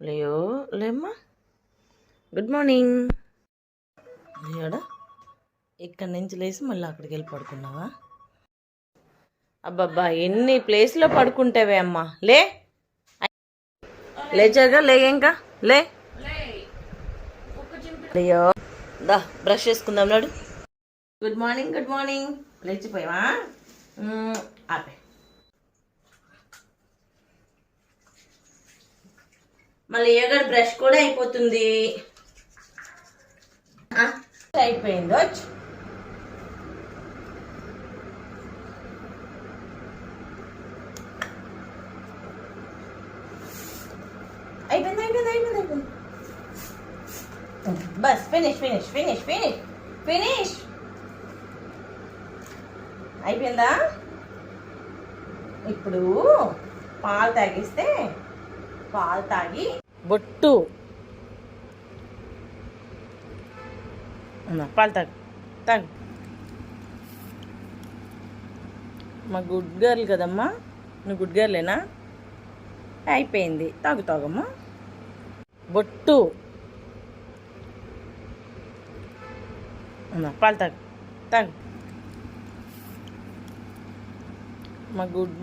లేయో లేమ్మా. Good morning. లేడా ఇక్కడి నుంచి లేచి మళ్ళీ అక్కడికి వెళ్ళి పడుకున్నావా? అబ్బబ్బా, ఎన్ని ప్లేస్లో పడుకుంటావే అమ్మా. లేచాగా లే, ఇంకా లే. లేయో దా, బ్రష్ చేసుకుందాం నాడు. Good morning, good morning. లేచిపోయావా? ఆపే. మళ్ళీ ఏగడ బ్రష్ కూడా అయిపోతుంది. అయిపోయింది. వచ్చి అయిపోయింది అయిపోయింది అయిపోయింది అయిపోయింది. Bus finish finish finish finish finish. అయిపోయిందా? ఇప్పుడు పాలు తాగిస్తే పాలు తాగి బొట్టు పాలు తాగు తాగు. మా గుడ్ గర్ల్ కదమ్మా, నువ్వు గుడ్ గర్లేనా? అయిపోయింది, తాగు తాగమ్మా. బొట్టు పాలు తాగు తాగు. మా గుడ్ గర్ల్.